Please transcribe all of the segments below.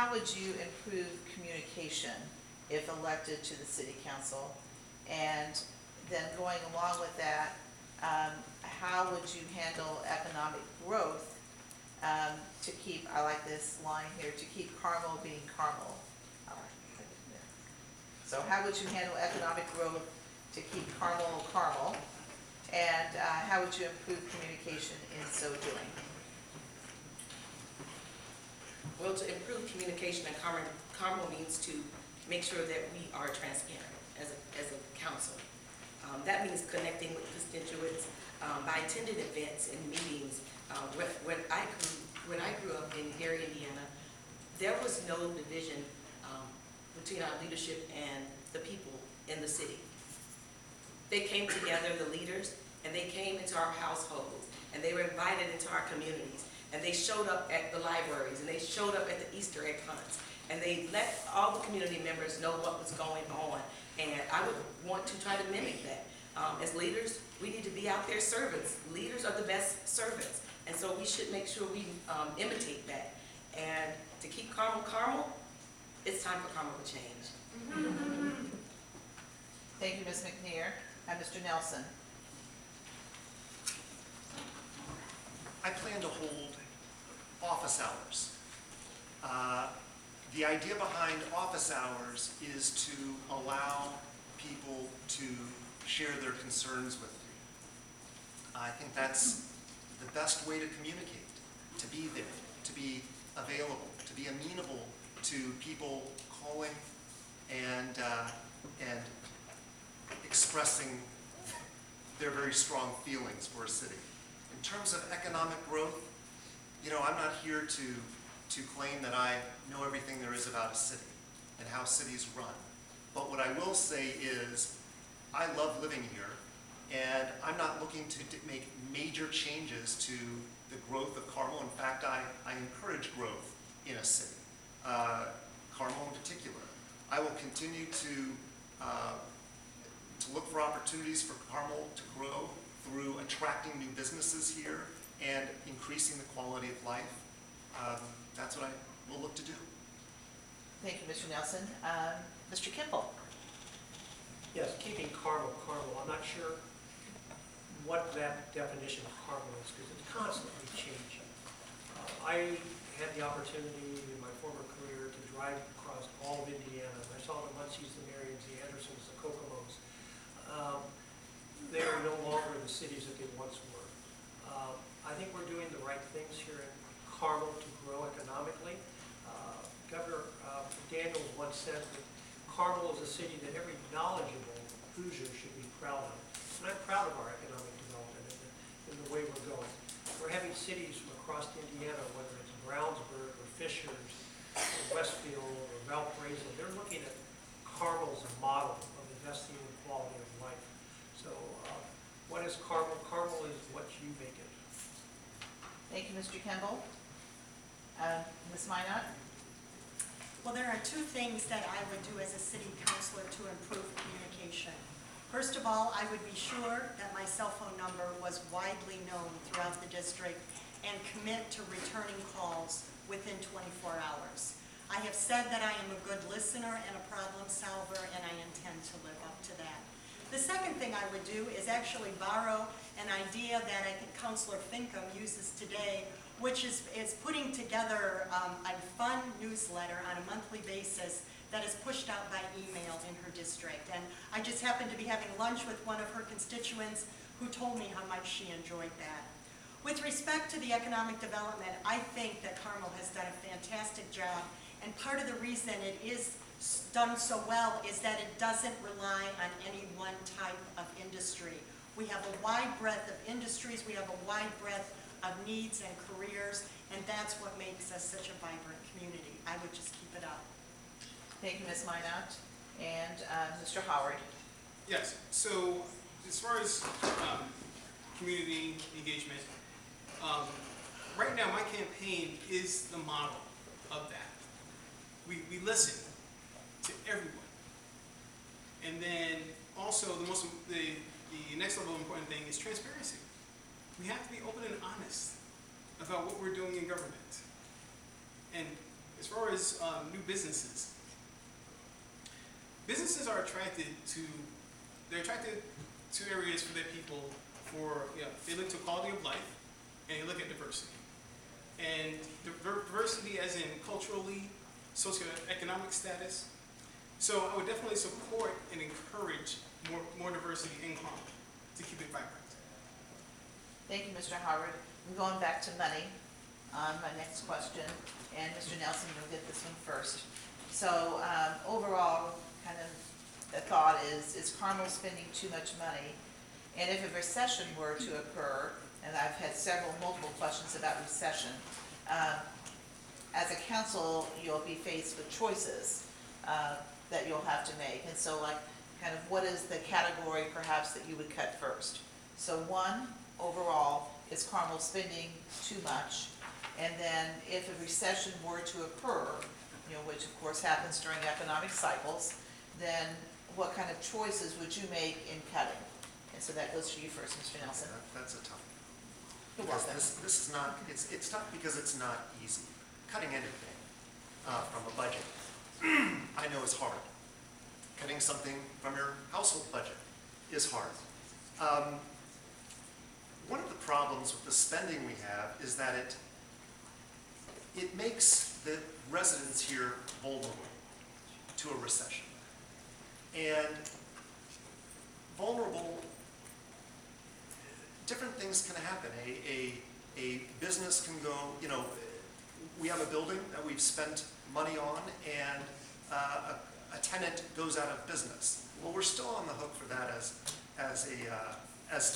how would you improve communication if elected to the city council? And then going along with that, how would you handle economic growth to keep, I like this line here, to keep Carmel being Carmel? So how would you handle economic growth to keep Carmel Carmel? And how would you improve communication in so doing? Well, to improve communication in Carmel means to make sure that we are transparent as a council. That means connecting with constituents by attending events and meetings. When I grew up in Gary, Indiana, there was no division between our leadership and the people in the city. They came together, the leaders, and they came into our households, and they were invited into our communities, and they showed up at the libraries, and they showed up at the Easter egg hunts, and they let all the community members know what was going on. And I would want to try to mimic that. As leaders, we need to be out there servants. Leaders are the best servants, and so we should make sure we imitate that. And to keep Carmel Carmel, it's time for Carmel to change. Thank you, Ms. McNear. And Mr. Nelson. I plan to hold office hours. The idea behind office hours is to allow people to share their concerns with you. I think that's the best way to communicate, to be there, to be available, to be amenable to people calling and expressing their very strong feelings for a city. In terms of economic growth, you know, I'm not here to claim that I know everything there is about a city and how cities run. But what I will say is, I love living here, and I'm not looking to make major changes to the growth of Carmel. In fact, I encourage growth in a city, Carmel in particular. I will continue to look for opportunities for Carmel to grow through attracting new businesses here and increasing the quality of life. That's what I will look to do. Thank you, Mr. Nelson. Mr. Kimball. Yes, keeping Carmel Carmel. I'm not sure what that definition of Carmel is because it's constantly changing. I had the opportunity in my former career to drive across all of Indiana. I saw the Muncies, the Marions, the Andersons, the Kokomos. They are no longer the cities that they once were. I think we're doing the right things here in Carmel to grow economically. Governor Daniels once said that Carmel is a city that every knowledgeable Hoosier should be proud of. And I'm proud of our economic development and the way we're going. We're having cities across Indiana, whether it's Brownsburg or Fishers or Westfield or Valparaiso, they're looking at Carmel's model of investing in quality of life. So what is Carmel? Carmel is what you make it. Thank you, Mr. Kimball. Ms. Minott? Well, there are two things that I would do as a city councilor to improve communication. First of all, I would be sure that my cell phone number was widely known throughout the district and commit to returning calls within 24 hours. I have said that I am a good listener and a problem solver, and I intend to live up to that. The second thing I would do is actually borrow an idea that I think Councilor Finkham uses today, which is putting together a fun newsletter on a monthly basis that is pushed out by email in her district. And I just happened to be having lunch with one of her constituents who told me how much she enjoyed that. With respect to the economic development, I think that Carmel has done a fantastic job, and part of the reason it is done so well is that it doesn't rely on any one type of industry. We have a wide breadth of industries, we have a wide breadth of needs and careers, and that's what makes us such a vibrant community. I would just keep it up. Thank you, Ms. Minott. And Mr. Howard. Yes, so as far as community engagement, right now my campaign is the model of that. We listen to everyone. And then also the next level of important thing is transparency. We have to be open and honest about what we're doing in government. And as far as new businesses, businesses are attracted to areas for their people they look to quality of life and they look at diversity. And diversity as in culturally, socioeconomic status. So I would definitely support and encourage more diversity in Carmel to keep it vibrant. Thank you, Mr. Howard. I'm going back to money on my next question, and Mr. Nelson, you'll get this one first. So overall, kind of the thought is Carmel spending too much money? And if a recession were to occur, and I've had multiple questions about recession, as a council, you'll be faced with choices that you'll have to make. And so kind of what is the category perhaps that you would cut first? So one, overall, is Carmel spending too much? And then if a recession were to occur, which of course happens during economic cycles, then what kind of choices would you make in cutting? And so that goes to you first, Mr. Nelson. That's a tough one. Who was Because that? this is not, it's tough because it's not easy. Cutting anything from a budget, I know is hard. Cutting something from your household budget is hard. One of the problems with the spending we have is that it makes the residents here vulnerable to a recession. And vulnerable, different things can happen. A business can go, we have a building that we've spent money on and a tenant goes out of business. Well, we're still on the hook for that as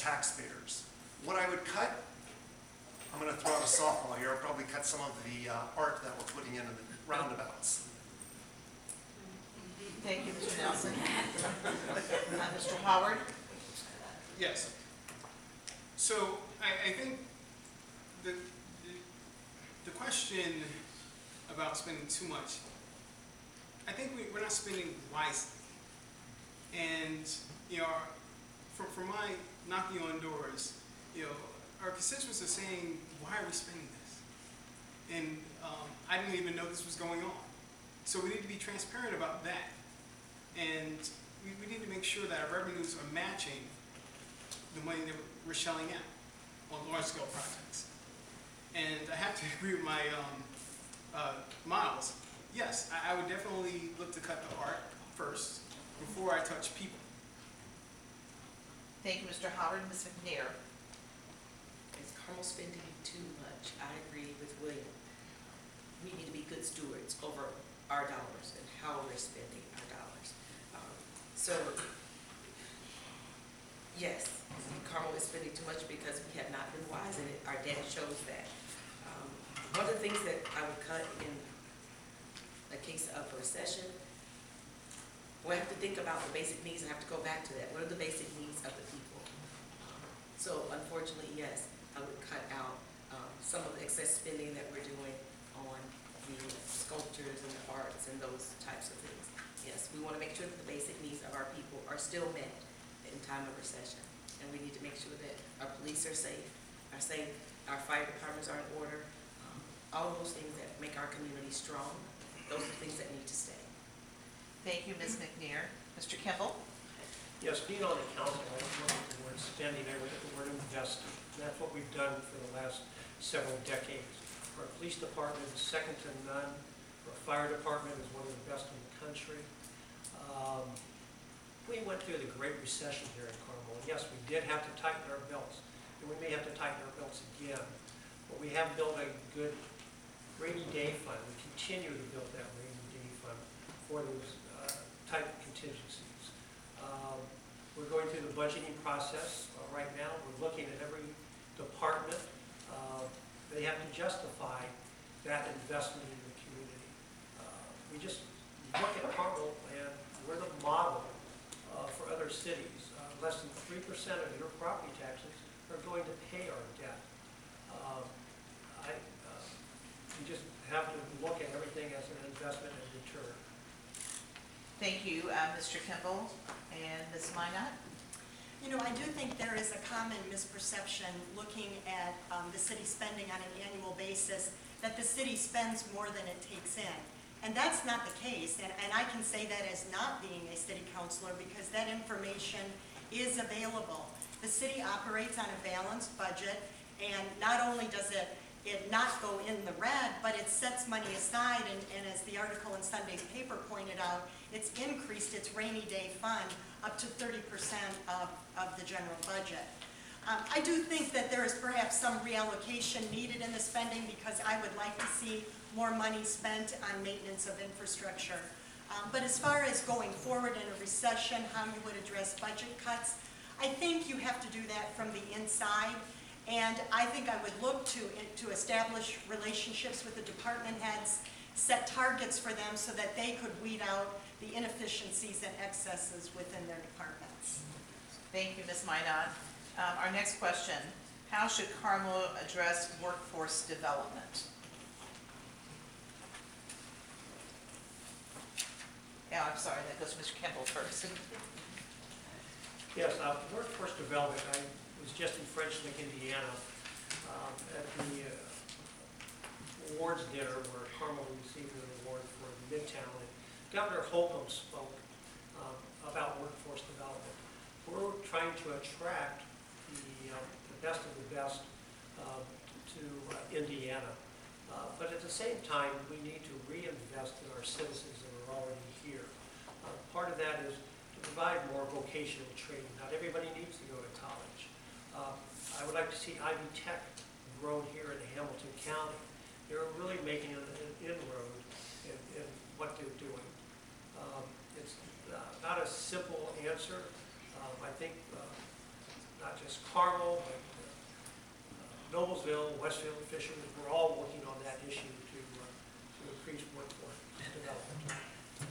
taxpayers. What I would cut, I'm going to throw out a softball here, I'll probably cut some of the art that we're putting in the roundabouts. Thank you, Mr. Nelson. Mr. Howard? Yes. So I think the question about spending too much, I think we're not spending wisely. And from my knocking on doors, our constituents are saying, why are we spending this? And I didn't even know this was going on. So we need to be transparent about that. And we need to make sure that our revenues are matching the money that we're shelling out on large-scale projects. And I have to agree with my Miles. Yes, I would definitely look to cut the art first before I touch people. Thank you, Mr. Howard. Ms. McNear? Is Carmel spending too much? I agree with William. We need to be good stewards over our dollars and how we're spending our dollars. So, yes, Carmel is spending too much because we have not been wise in it. Our data shows that. One of the things that I would cut in a case of a recession, we have to think about the basic needs and have to go back to that. What are the basic needs of the people? So unfortunately, yes, I would cut out some of the excess spending that we're doing on the sculptures and the arts and those types of things. Yes, we want to make sure that the basic needs of our people are still met in time of recession. And we need to make sure that our police are safe, our fire departments are in order, all of those things that make our community strong, those are things that need to stay. Thank you, Ms. McNear. Mr. Kimball? Yes, being on the council, I don't look at the word spending, I look at the word investing. And that's what we've done for the last several decades. Our police department is second to none. Our fire department is one of the best in the country. We went through the Great Recession here in Carmel. Yes, we did have to tighten our belts, and we may have to tighten our belts again. But we have built a good rainy day fund. We continue to build that rainy day fund for those type of contingencies. We're going through the budgeting process right now. We're looking at every department. They have to justify that investment in the community. We just look at Carmel and we're the model for other cities. Less than 3% of your property taxes are going to pay our debt. We just have to look at everything as an investment and return. Thank you, Mr. Kimball. And Ms. Minott? I do think there is a common misperception looking at the city spending on an annual basis that the city spends more than it takes in. And that's not the case, and I can say that as not being a city councilor because that information is available. The city operates on a balanced budget, and not only does it not go in the red, but it sets money aside, and as the article in Sunday's paper pointed out, it's increased its rainy day fund up to 30% of the general budget. I do think that there is perhaps some reallocation needed in the spending because I would like to see more money spent on maintenance of infrastructure. But as far as going forward in a recession, how you would address budget cuts, I think you have to do that from the inside. And I think I would look to establish relationships with the department heads, set targets for them so that they could weed out the inefficiencies and excesses within their departments. Thank you, Ms. Minott. Our next question, how should Carmel address workforce development? Yeah, I'm sorry, that goes to Mr. Kimball first. Yes, workforce development, I was just in French Lick, Indiana, at the awards dinner where Carmel received an award for Midtown. And Governor Holcomb spoke about workforce development. We're trying to attract the best of the best to Indiana. But at the same time, we need to reinvest in our citizens that are already here. Part of that is to provide more vocational training. Not everybody needs to go to college. I would like to see Ivy Tech grown here in Hamilton County. They're really making an inroad in what they're doing. It's not a simple answer. I think not just Carmel, but Noblesville, Westfield, Fisherman, we're all working on that issue to increase workforce development.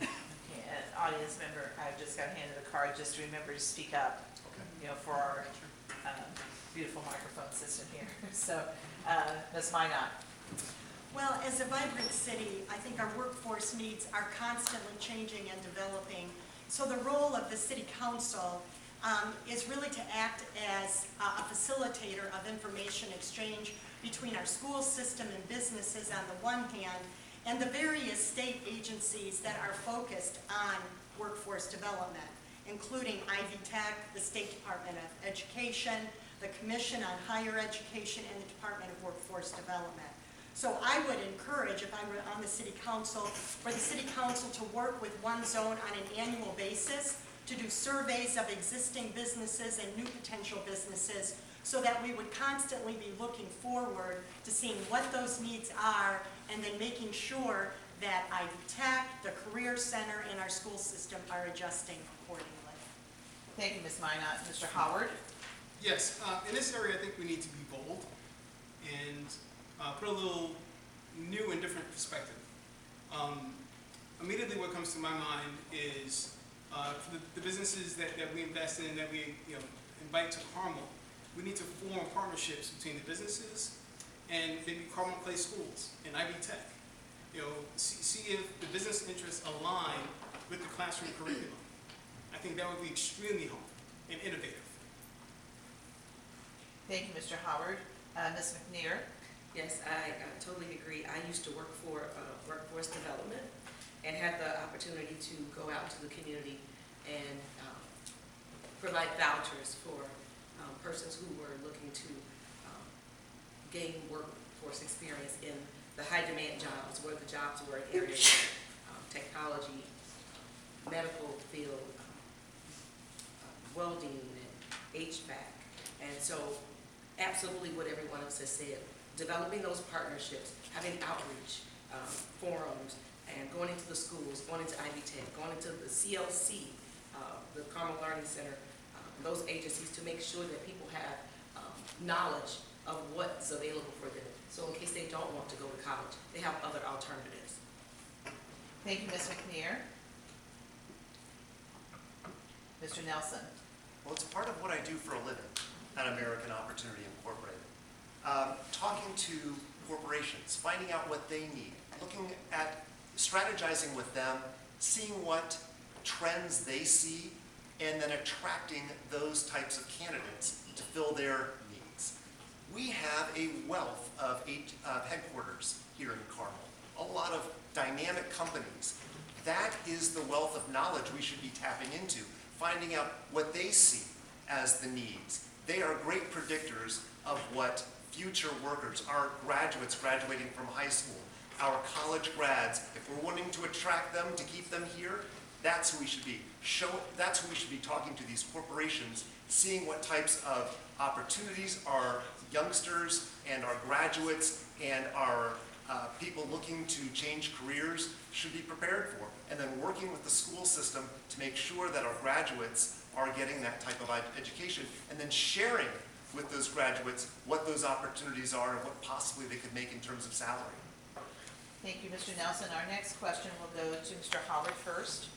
Okay, audience member, I just got handed a card, just remember to speak up, Okay. for our beautiful microphone system here. So, Ms. Minott. Well, as a vibrant city, I think our workforce needs are constantly changing and developing. So the role of the city council is really to act as a facilitator of information exchange between our school system and businesses on the one hand, and the various state agencies that are focused on workforce development, including Ivy Tech, the State Department of Education, the Commission on Higher Education, and the Department of Workforce Development. So I would encourage, if I were on the city council, for the city council to work with one zone on an annual basis to do surveys of existing businesses and new potential businesses so that we would constantly be looking forward to seeing what those needs are and then making sure that Ivy Tech, the Career Center, and our school system are adjusting accordingly. Thank you, Ms. Minott. Mr. Howard? Yes, in this area, I think we need to be bold and put a little new and different perspective. Immediately what comes to my mind is for the businesses that we invest in, that we invite to Carmel, we need to form partnerships between the businesses and maybe Carmel Place Schools and Ivy Tech. See if the business interests align with the classroom curriculum. I think that would be extremely helpful and innovative. Thank you, Mr. Howard. Ms. McNear? Yes, I totally agree. I used to work for workforce development and had the opportunity to go out to the community and provide vouchers for persons who were looking to gain workforce experience in the high demand jobs, where the jobs were in areas of technology, medical field, welding, and HVAC. And so absolutely what everyone else has said, developing those partnerships, having outreach forums, and going into the schools, going into Ivy Tech, going into the CLC, the Carmel Learning Center, those agencies to make sure that people have knowledge of what's available for them. So in case they don't want to go to college, they have other alternatives. Thank you, Ms. McNear. Mr. Nelson? Well, it's part of what I do for a living at American Opportunity Incorporated. Talking to corporations, finding out what they need, looking at strategizing with them, seeing what trends they see, and then attracting those types of candidates to fill their needs. We have a wealth of headquarters here in Carmel, a lot of dynamic companies. That is the wealth of knowledge we should be tapping into, finding out what they see as the needs. They are great predictors of what future workers, our graduates graduating from high school, our college grads, if we're wanting to attract them, to keep them here, that's who we should be. That's who we should be talking to, these corporations, seeing what types of opportunities our youngsters and our graduates and our people looking to change careers should be prepared for. And then working with the school system to make sure that our graduates are getting that type of education, and then sharing with those graduates what those opportunities are and what possibly they could make in terms of salary. Thank you, Mr. Nelson. Our next question will go to Mr. Howard first.